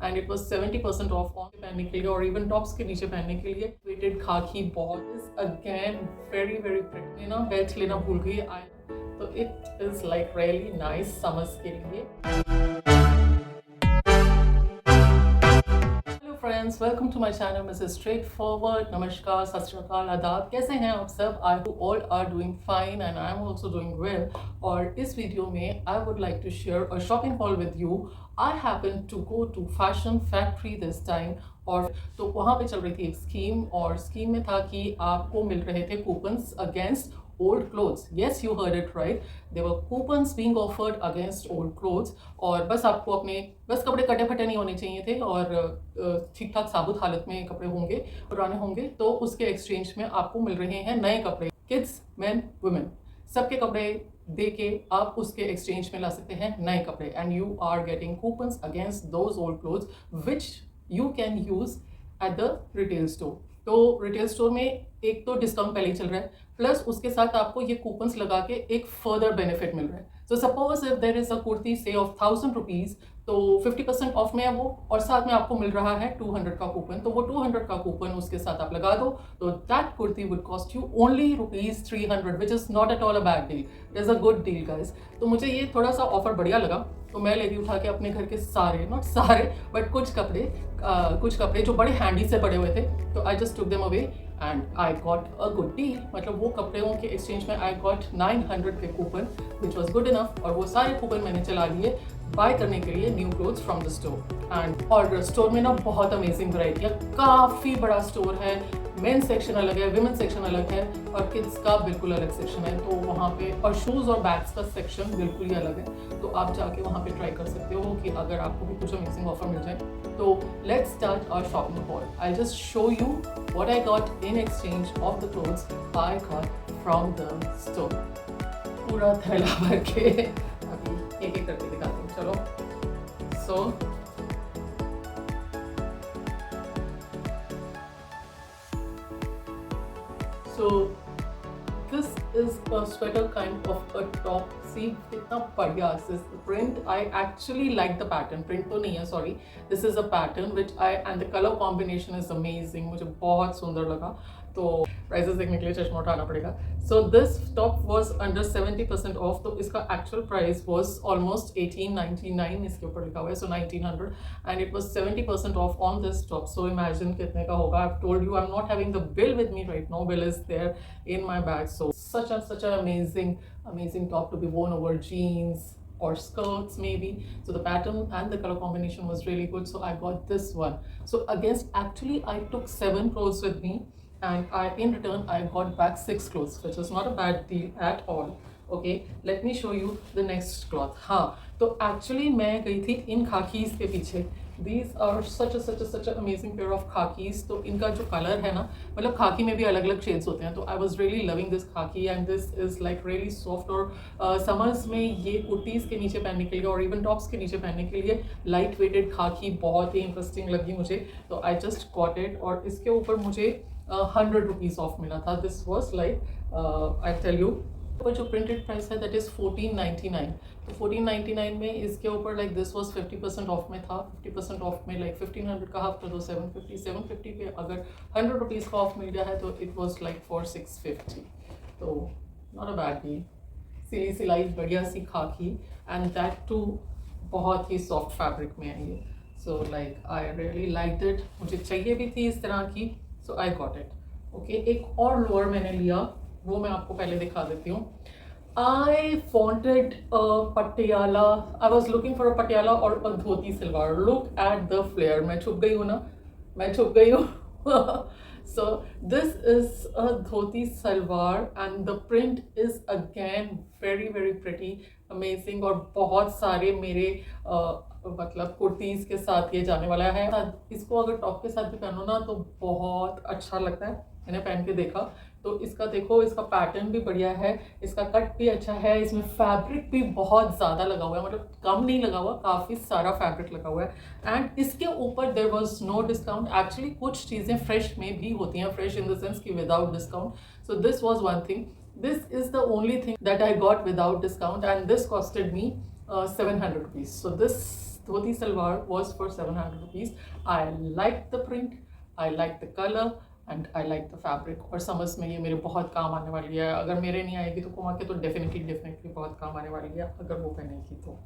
And it was 70% of on पहनने के लिए और इवन टॉप्स के नीचे पहनने के लिए। वेटेड खाकी बहुत is again very very pretty ना, बेल्ट लेना भूल गई आई, तो it is like really nice summers के लिए। Friends, welcome to my channel Mrs straightforward. नमस्कार, सत श्री अकाल, आदाब। कैसे हैं आप सब? I hope all are doing fine and I am also doing well. और इस वीडियो में I would like to share a shopping haul with you. I happen to go to fashion factory this time, और तो वहाँ पे चल रही थी एक स्कीम, और स्कीम में था कि आपको मिल रहे थे coupons against old clothes. Yes, you heard it right. There were coupons being offered against old clothes. और बस आपको अपने बस कपड़े कटे फटे नहीं होने चाहिए थे और ठीक ठाक साबुत हालत में कपड़े होंगे, पुराने होंगे, तो उसके एक्सचेंज में आपको मिल रहे हैं नए कपड़े। किड्स, मेन, वुमेन, सबके कपड़े दे के आप उसके एक्सचेंज में ला सकते हैं नए कपड़े, and you are getting coupons against those old clothes which you can use at the retail store. तो रिटेल स्टोर में एक तो डिस्काउंट पहले ही चल रहा है, प्लस उसके साथ आपको ये कूपन्स लगा के एक फर्दर बेनिफिट मिल रहा है। So suppose if there is a kurti से ऑफ 1000 रुपीज, तो 50% ऑफ में है वो, और साथ में आपको मिल रहा है 200 का कूपन, तो वो 200 का कूपन उसके साथ आप लगा दो, तो that kurti would cost you only ₹300, which is not at all a bad deal. It is a good deal guys. तो मुझे ये थोड़ा सा ऑफर बढ़िया लगा, तो मैं लेती उठा के अपने घर के सारे, नॉट सारे बट कुछ कपड़े जो बड़े हैंडी से पड़े हुए थे, तो I just took them away and I got a good deal. मतलब वो कपड़ों के एक्सचेंज में आई गॉट 900 के coupon which was good enough, और वो सारे कूपन मैंने चला लिए बाय करने के लिए new clothes from the store. And और स्टोर में ना बहुत अमेजिंग वैरायटी है, काफ़ी बड़ा स्टोर है। मेन सेक्शन अलग है, विमेन सेक्शन अलग है, और किड्स का बिल्कुल अलग सेक्शन है। तो वहाँ पे और शूज़ और बैग्स का सेक्शन बिल्कुल ही अलग है, तो आप जाके वहाँ पे ट्राई कर सकते हो कि अगर आपको भी कुछ अमेजिंग ऑफर मिल जाए। तो let's start our shopping haul. I just show you what I got in exchange of the clothes I got from the store. पूरा थैला भर के अभी एक एक करके दिखाती हूँ, चलो। So this is a sweater kind of a top. See कितना बढ़िया is the print. I actually like the pattern. Print तो नहीं है, sorry. This is a pattern which and the color combination is amazing. मुझे बहुत सुंदर लगा। तो प्राइसेस देखने के लिए चश्मा उठाना पड़ेगा। So this top was under 70% off, तो इसका actual price was almost 1899, इसके ऊपर लिखा हुआ है, so 1900, and it was 70% off on this top. So imagine कितने का होगा। I've told you I'm not having the bill with me right now. Bill is there in my bag. So such an amazing top to be worn over jeans or skirts maybe. So the pattern and the color combination was really good, so I got this one. So against, actually I took 7 clothes with me, and in return I got back 6 clothes, which is not a bad deal at all. Okay, let me show you the next cloth. हाँ, तो actually मैं गई थी इन खाकीज के पीछे। These are such a amazing pair of khakis. तो इनका जो कलर है ना, मतलब खाकी में भी अलग अलग शेड्स होते हैं, तो I was really loving this khaki, and this is like really soft. और समर्स में ये कुर्तीज़ के नीचे पहनने के लिए और इवन टॉप्स के नीचे पहनने के लिए लाइट वेटेड खाकी बहुत ही इंटरेस्टिंग लगी मुझे, तो आई जस्ट गॉट इट। और इसके ऊपर मुझे 100 रुपीज़ ऑफ मिला था। This was like I tell you, पर जो प्रिंटेड प्राइस है दैट इज़ 1499। तो 1499 में इसके ऊपर लाइक दिस वाज 50% ऑफ में था। 50% ऑफ में लाइक 1500 का हाफ कर दो 750 पे अगर 100 रुपीज़ का ऑफ मिल गया है, तो इट वाज लाइक फॉर 650। तो नॉट अ बैड डील। सिली सिलाई बढ़िया सी खाकी, एंड दैट टू बहुत ही सॉफ्ट फैब्रिक में है ये। So like I really liked it. मुझे चाहिए भी थी इस तरह की, सो आई गॉट इट। ओके, एक और लोअर मैंने लिया, वो मैं आपको पहले दिखा देती हूँ। I wanted a Patiala, I was looking for a Patiala और a dhoti salwar. Look at the flare, मैं छुप गई हूँ ना, मैं छुप गई हूँ। So this is a dhoti salwar and the print is again very pretty, amazing, और बहुत सारे मेरे मतलब कुर्तीज़ के साथ ये जाने वाला है। इसको अगर टॉप के साथ भी पहनो ना तो बहुत अच्छा लगता है। मैंने पहन के देखा, तो इसका देखो, इसका पैटर्न भी बढ़िया है, इसका कट भी अच्छा है, इसमें फैब्रिक भी बहुत ज़्यादा लगा हुआ है, मतलब कम नहीं लगा हुआ, काफ़ी सारा फैब्रिक लगा हुआ है। एंड इसके ऊपर there was no discount. Actually कुछ चीज़ें फ्रेश में भी होती हैं, फ्रेश इन द सेंस कि without discount. So this was one thing, this is the only thing that I got without discount, and this costed me 700 rupees. So this dhoti salwar was for 700 rupees. I liked the print, I liked the color and I like the fabric. और समझ में ये मेरे बहुत काम आने वाली है. अगर मेरे नहीं आएगी तो कुमा के तो डेफिनेटली बहुत काम आने वाली है अगर वो पहनेगी तो.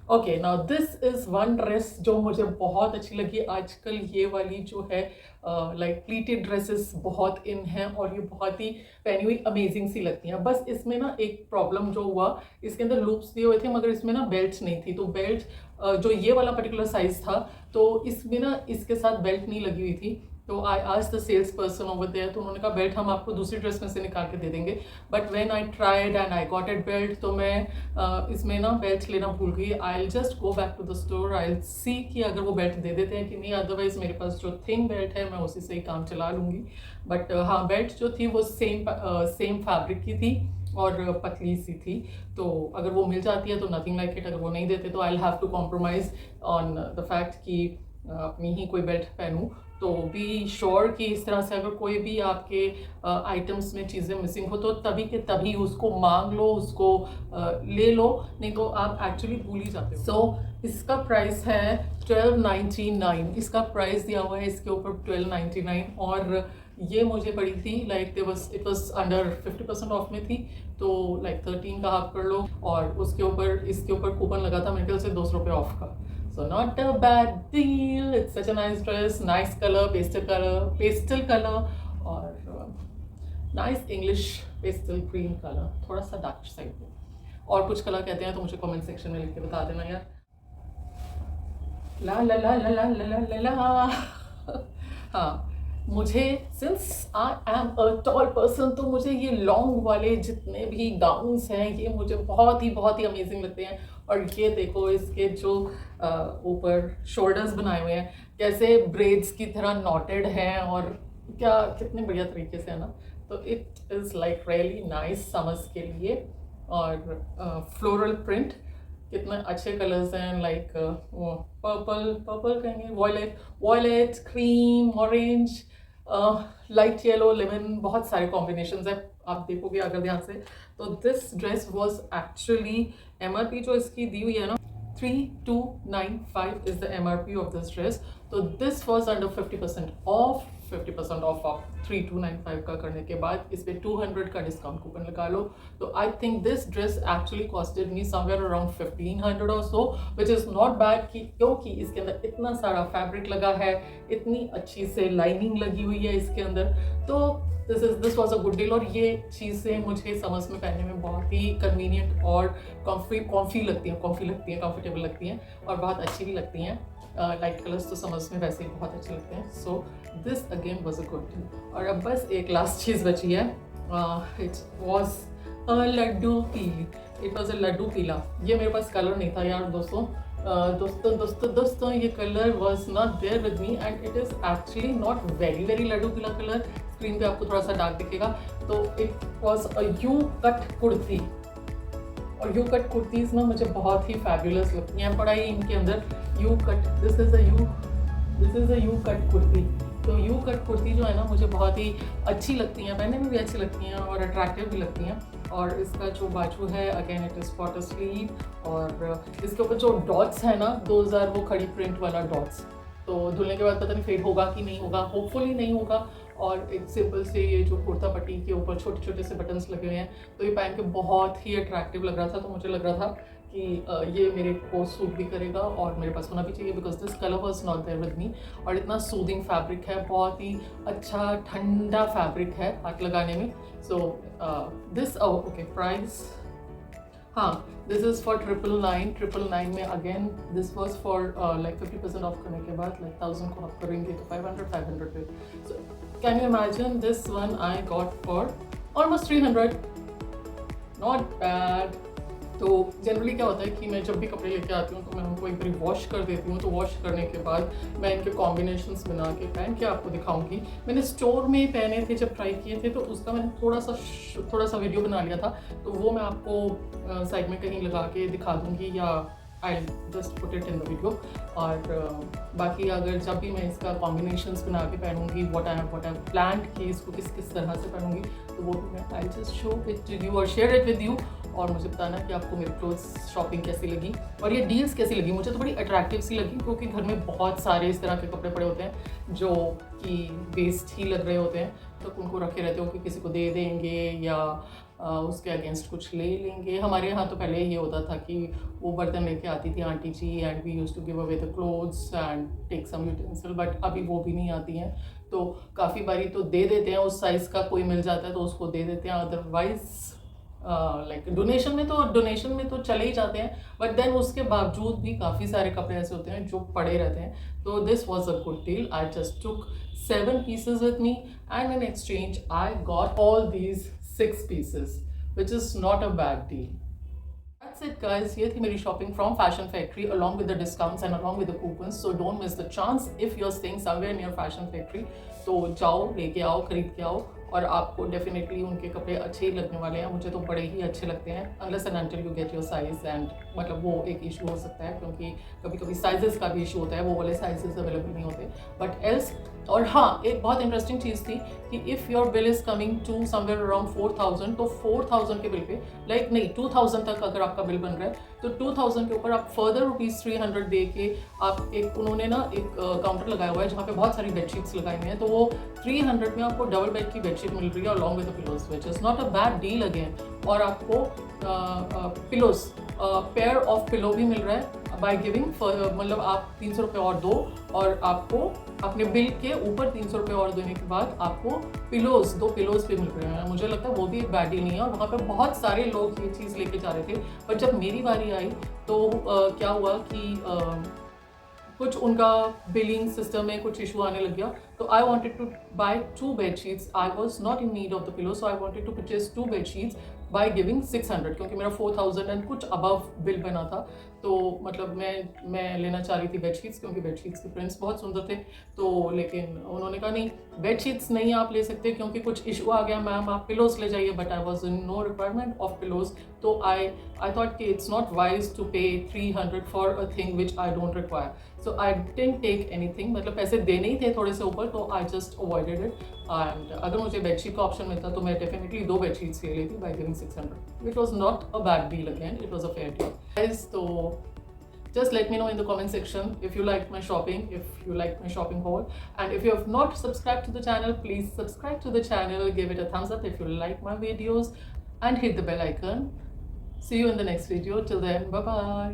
Okay, now this is one dress जो मुझे बहुत अच्छी लगी. आजकल ये वाली जो है लाइक प्लीटेड ड्रेसेस बहुत इन हैं और ये बहुत ही पहनी हुई अमेजिंग सी लगती हैं. बस इसमें ना एक प्रॉब्लम जो हुआ, इसके अंदर लूप्स दिए हुए थे मगर इसमें ना बेल्ट नहीं थी. तो बेल्ट जो ये वाला पर्टिकुलर साइज़ था तो इसमें ना इसके साथ बेल्ट नहीं लगी हुई थी. तो आई आज the sales person over there, तो उन्होंने कहा बेल्ट हम आपको दूसरी ड्रेस में से निकाल के दे देंगे. But when I tried and I got it belt, तो मैं इसमें ना बेल्ट लेना भूल गई. I will just go back to the store, I will see कि अगर वो बेल्ट दे देते हैं कि नहीं. अदरवाइज मेरे पास जो थिन बेल्ट है मैं उसी से ही काम चला लूँगी. बट हाँ, बेल्ट जो थी वो सेम फैब्रिक की थी और पतली सी थी. तो अगर वो मिल जाती है तो नथिंग लाइक इट. अगर वो नहीं देते तो I will have to compromise on the fact कि अपनी ही कोई बेल्ट पहनूँ. तो बी श्योर कि इस तरह से अगर कोई भी आपके आइटम्स में चीज़ें मिसिंग हो तो तभी के तभी उसको मांग लो, उसको ले लो, नहीं तो आप एक्चुअली भूल ही जाते हो. सो इसका प्राइस है 1299. इसका प्राइस दिया हुआ है इसके ऊपर 1299 और ये मुझे पड़ी थी like it was under 50% of में थी. तो लाइक 13 का हाफ कर लो और उसके ऊपर इसके ऊपर कूपन लगा था मेरे ख्याल से 200 रुपये ऑफ का. So not a bad deal. It's such a nice dress, nice color, pastel color और nice English pastel green color. थोड़ा सा डार्क साइड में. और कुछ कलर कहते हैं तो मुझे कमेंट सेक्शन में लिख के बता देना यार. ला ला ला ला ला ला ला ला ला. हाँ, मुझे since I am a tall person तो मुझे ये लॉन्ग वाले जितने भी गाउन्स हैं ये मुझे बहुत ही अमेजिंग लगते हैं. और ये देखो इसके जो ऊपर शोल्डर्स बनाए हुए हैं कैसे ब्रेड्स की तरह नॉटेड हैं और क्या कितने बढ़िया तरीके से है ना. तो it is like really nice summers के लिए. और फ्लोरल प्रिंट कितने अच्छे कलर्स हैं लाइक पर्पल कहेंगे, violet, cream, orange, light yellow, lemon, बहुत सारे कॉम्बिनेशंस हैं आप देखोगे अगर ध्यान से. तो this dress was actually MRP जो इसकी दी हुई है ना 3295 is the MRP of this dress. तो दिस वॉज अंडर 50% ऑफ 3295 का करने के बाद इस पे 200 का डिस्काउंट कूपन लगा लो. तो I think this dress actually costed me somewhere around 1500 और सो, विच इज़ नॉट बैड क्योंकि इसके अंदर इतना सारा फैब्रिक लगा है, इतनी अच्छी से लाइनिंग लगी हुई है इसके अंदर. तो this was a good deal. और ये चीज़ें मुझे समर्स में पहनने में बहुत ही कन्वीनियंट और कंफर्टेबल लगती हैं और बहुत अच्छी भी लगती हैं. लाइट कलर्स तो समर्स में वैसे ही बहुत अच्छे लगते हैं. So this again was a good deal. और अब बस एक लास्ट चीज़ बची है. इट वॉज अ लड्डू पीली. इट वॉज अ लड्डू पीला. ये मेरे पास कलर नहीं था यार दोस्तों. दोस्तों ये colour was not there with me and it is actually not very लड्डू पीला कलर. स्क्रीन पे आपको थोड़ा सा डार्क दिखेगा. तो it was a you cut kurti. और यू कट कुर्तीज़ ना मुझे बहुत ही फैबुलस लगती हैं. पड़ा ही इनके अंदर you cut. This is a you cut kurti. तो यू कट कुर्ती जो है ना मुझे बहुत ही अच्छी लगती हैं, पहनने में भी अच्छी लगती हैं और अट्रैक्टिव भी लगती हैं. और इसका जो बाजू है again it is quarter sleeve और इसके ऊपर जो डॉट्स है ना 2000 वो खड़ी प्रिंट वाला डॉट्स. तो धुलने के बाद पता नहीं फेड होगा कि नहीं होगा, होपफुली नहीं होगा. और एक सिंपल से ये जो कुर्ता पट्टी के ऊपर छोटे छोटे से बटन्स लगे हुए हैं तो ये पहन के बहुत ही अट्रैक्टिव लग रहा था. तो मुझे लग रहा था कि ये मेरे को सूट भी करेगा और मेरे पास होना भी चाहिए because this colour was not there with me. और इतना सूदिंग फैब्रिक है, बहुत ही अच्छा ठंडा फैब्रिक है हाथ लगाने में. सो दिस ओके प्राइस हाँ दिस इज़ फॉर 999 में. Again this was for like 50% of करने के बाद लाइक 1000 को ऑफ करेंगे तो 500 पे. So can you imagine this one I got for almost 300. Not bad. तो जनरली क्या होता है कि मैं जब भी कपड़े लेके आती हूँ तो मैं उनको एक बार वॉश कर देती हूँ. तो वॉश करने के बाद मैं इनके कॉम्बिनेशंस बना के पहन के आपको दिखाऊंगी. मैंने स्टोर में पहने थे जब ट्राई किए थे तो उसका मैंने थोड़ा सा वीडियो बना लिया था. तो वो मैं आपको साइड में कहीं लगा के दिखा दूँगी या I just put it in the video. और बाकी अगर जब भी मैं इसका कॉम्बिनेशंस बना के पहनूंगी, व्हाट आई प्लान कि इसको किस किस तरह से पहनूंगी, तो वो भी मैं I just show it to you और शेयर इट विद यू। और मुझे बताना कि आपको मेरी क्लोथ्स शॉपिंग कैसी लगी और ये डील्स कैसी लगी। मुझे तो बड़ी अट्रैक्टिव सी लगी, क्योंकि घर में बहुत सारे इस तरह के कपड़े पड़े होते हैं जो कि वेस्ट ही लग रहे होते हैं, तो उनको रखे रहते हो कि किसी को दे देंगे या उसके अगेंस्ट कुछ ले लेंगे। हमारे यहाँ तो पहले ये होता था कि वो बर्तन लेके आती थी aunty ji, and we used to give away the clothes and take some utensil, but अभी वो भी नहीं आती हैं। तो काफ़ी बारी तो दे देते हैं, उस साइज़ का कोई मिल जाता है तो उसको दे देते हैं, अदरवाइज लाइक डोनेशन में तो चले ही जाते हैं, बट देन उसके बावजूद भी काफ़ी सारे कपड़े ऐसे होते हैं जो पड़े रहते हैं। तो this was a good deal. I just took 7 pieces with me, and in exchange I got all these 6 pieces, which is not a bad deal. That's it guys, ये थी मेरी shopping from fashion factory along with the discounts and along with the coupons. So don't miss the chance if you're staying somewhere near fashion factory. तो जाओ, लेके आओ, खरीद के आओ, और आपको डेफिनेटली उनके कपड़े अच्छे ही लगने वाले हैं। मुझे तो बड़े ही अच्छे लगते हैं, unless and until you get your size, and मतलब वो एक इशू हो सकता है क्योंकि कभी कभी साइजेस का भी इशू होता है, वो वाले साइजेस अवेलेबल नहीं होते, बट एल्स। और हाँ, एक बहुत इंटरेस्टिंग चीज़ थी कि if your bill is coming to somewhere around 4000, तो 4000 के बिल पे लाइक नहीं 2000 तक अगर आपका बिल बन रहा है तो 2000 के ऊपर आप फर्दर ₹300 दे के आप एक, उन्होंने ना एक काउंटर लगाया हुआ है जहाँ पे बहुत सारी बेडशीट्स लगाई हुई हैं, तो वो 300 में आपको डबल बेड की बेडशीट मिल रही है along with the pillows, which is not a bad deal again. और आपको पिलोज पेयर ऑफ पिलो भी मिल रहा है बाय गिविंग, मतलब आप 300 रुपये और दो और आपको अपने बिल के ऊपर 300 रुपये और देने के बाद आपको दो पिलोज भी मिल रहे हैं। मुझे लगता है वो भी एक बैड डील नहीं है, और वहाँ पे बहुत सारे लोग ये चीज़ लेके जा रहे थे, पर जब मेरी बारी आई तो क्या हुआ कि कुछ उनका बिलिंग सिस्टम में कुछ इशू आने लग गया, तो I wanted to buy 2 bedsheets. I was not in need of the pillow, so I wanted to purchase 2 bedsheets by giving 600, क्योंकि मेरा 4000 एंड कुछ अबव बिल बना था। तो मतलब मैं लेना चाह रही थी बेडशीट्स, क्योंकि बेडशीट्स के प्रिंट्स बहुत सुंदर थे। तो लेकिन उन्होंने कहा नहीं, बेडशीट्स नहीं आप ले सकते क्योंकि कुछ इशू आ गया मैम, आप पिलोज ले जाइए, but I was in no requirement of pillows. तो आई थॉट कि it's not wise to pay 300 for a thing which I don't require, so I didn't take anything. मतलब पैसे देने ही थे थोड़े से ऊपर, तो I just avoided it. And अगर मुझे बेडशीट का ऑप्शन मिलता तो मैं डेफिनेटली 2 बेडशीट्स ले लेती bye giving 600. It was not a bad deal again, it was a fair deal guys. तो just let me know in the comment section if you liked my shopping, if you liked my shopping haul, and if you have not subscribed to the channel, please subscribe to the channel, give it a thumbs up if you like my videos, and hit the bell icon. See you in the next video. Till then, bye bye.